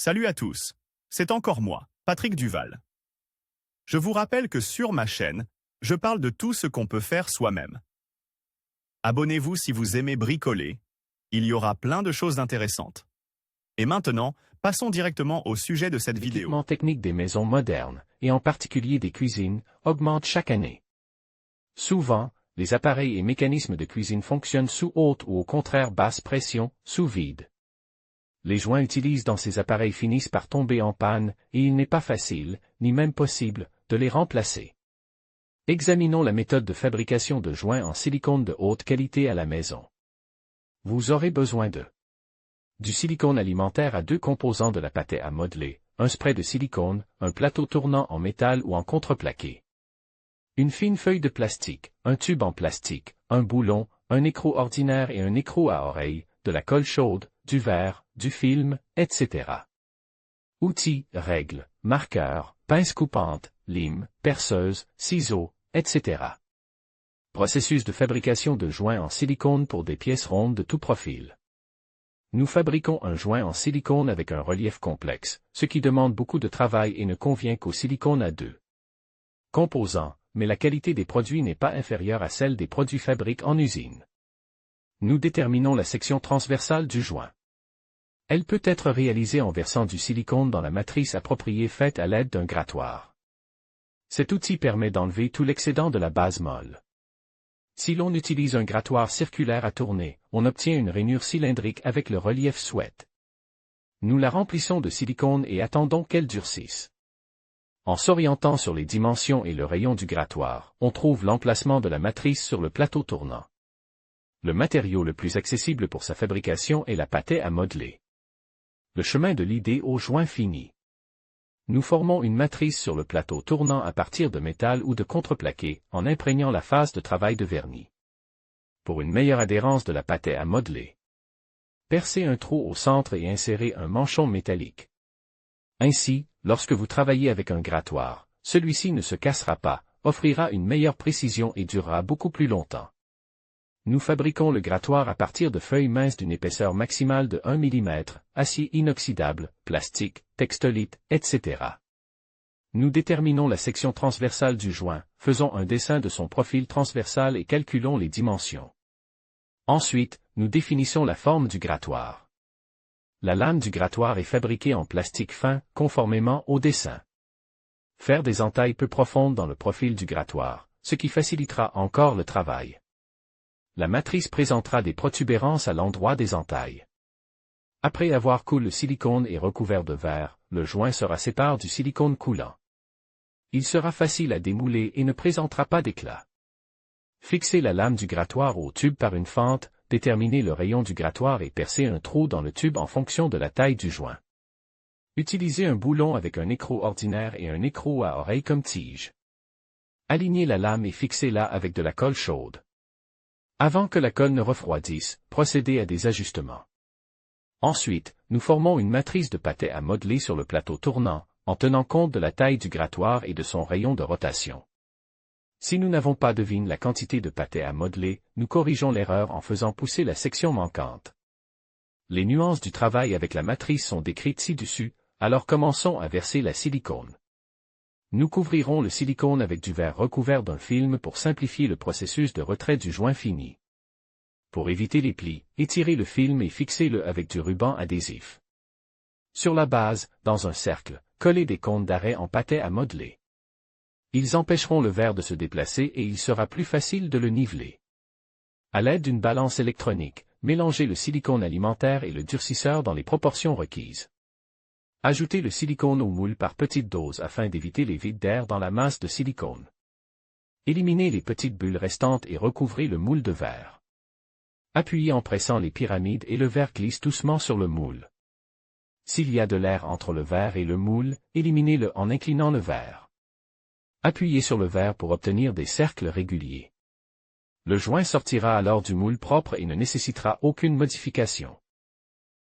Salut à tous, c'est encore moi, Patrick Duval. Je vous rappelle que sur ma chaîne, je parle de tout ce qu'on peut faire soi-même. Abonnez-vous si vous aimez bricoler, il y aura plein de choses intéressantes. Et maintenant, passons directement au sujet de cette vidéo. L'équipement technique des maisons modernes, et en particulier des cuisines, augmente chaque année. Souvent, les appareils et mécanismes de cuisine fonctionnent sous haute ou au contraire basse pression, sous vide. Les joints utilisés dans ces appareils finissent par tomber en panne, et il n'est pas facile, ni même possible, de les remplacer. Examinons la méthode de fabrication de joints en silicone de haute qualité à la maison. Vous aurez besoin de du silicone alimentaire à 2 composants de la pâte à modeler, un spray de silicone, un plateau tournant en métal ou en contreplaqué. Une fine feuille de plastique, un tube en plastique, un boulon, un écrou ordinaire et un écrou à oreille, de la colle chaude, du verre, du film, etc. Outils, règles, marqueurs, pinces coupantes, limes, perceuses, ciseaux, etc. Processus de fabrication de joints en silicone pour des pièces rondes de tout profil. Nous fabriquons un joint en silicone avec un relief complexe, ce qui demande beaucoup de travail et ne convient qu'au silicone à 2 composants, mais la qualité des produits n'est pas inférieure à celle des produits fabriqués en usine. Nous déterminons la section transversale du joint. Elle peut être réalisée en versant du silicone dans la matrice appropriée faite à l'aide d'un grattoir. Cet outil permet d'enlever tout l'excédent de la base molle. Si l'on utilise un grattoir circulaire à tourner, on obtient une rainure cylindrique avec le relief souhaité. Nous la remplissons de silicone et attendons qu'elle durcisse. En s'orientant sur les dimensions et le rayon du grattoir, on trouve l'emplacement de la matrice sur le plateau tournant. Le matériau le plus accessible pour sa fabrication est la pâte à modeler. Le chemin de l'idée au joint fini. Nous formons une matrice sur le plateau tournant à partir de métal ou de contreplaqué, en imprégnant la phase de travail de vernis. Pour une meilleure adhérence de la pâte à modeler, percez un trou au centre et insérez un manchon métallique. Ainsi, lorsque vous travaillez avec un grattoir, celui-ci ne se cassera pas, offrira une meilleure précision et durera beaucoup plus longtemps. Nous fabriquons le grattoir à partir de feuilles minces d'une épaisseur maximale de 1 mm, acier inoxydable, plastique, textolite, etc. Nous déterminons la section transversale du joint, faisons un dessin de son profil transversal et calculons les dimensions. Ensuite, nous définissons la forme du grattoir. La lame du grattoir est fabriquée en plastique fin, conformément au dessin. Faire des entailles peu profondes dans le profil du grattoir, ce qui facilitera encore le travail. La matrice présentera des protubérances à l'endroit des entailles. Après avoir coulé le silicone et recouvert de verre, le joint sera séparé du silicone coulant. Il sera facile à démouler et ne présentera pas d'éclat. Fixez la lame du grattoir au tube par une fente, déterminez le rayon du grattoir et percez un trou dans le tube en fonction de la taille du joint. Utilisez un boulon avec un écrou ordinaire et un écrou à oreille comme tige. Alignez la lame et fixez-la avec de la colle chaude. Avant que la colle ne refroidisse, procédez à des ajustements. Ensuite, nous formons une matrice de pâte à modeler sur le plateau tournant, en tenant compte de la taille du grattoir et de son rayon de rotation. Si nous n'avons pas deviné la quantité de pâte à modeler, nous corrigeons l'erreur en faisant pousser la section manquante. Les nuances du travail avec la matrice sont décrites ci-dessus, alors commençons à verser la silicone. Nous couvrirons le silicone avec du verre recouvert d'un film pour simplifier le processus de retrait du joint fini. Pour éviter les plis, étirez le film et fixez-le avec du ruban adhésif. Sur la base, dans un cercle, collez des cônes d'arrêt en pâte à modeler. Ils empêcheront le verre de se déplacer et il sera plus facile de le niveler. À l'aide d'une balance électronique, mélangez le silicone alimentaire et le durcisseur dans les proportions requises. Ajoutez le silicone au moule par petites doses afin d'éviter les vides d'air dans la masse de silicone. Éliminez les petites bulles restantes et recouvrez le moule de verre. Appuyez en pressant les pyramides et le verre glisse doucement sur le moule. S'il y a de l'air entre le verre et le moule, éliminez-le en inclinant le verre. Appuyez sur le verre pour obtenir des cercles réguliers. Le joint sortira alors du moule propre et ne nécessitera aucune modification.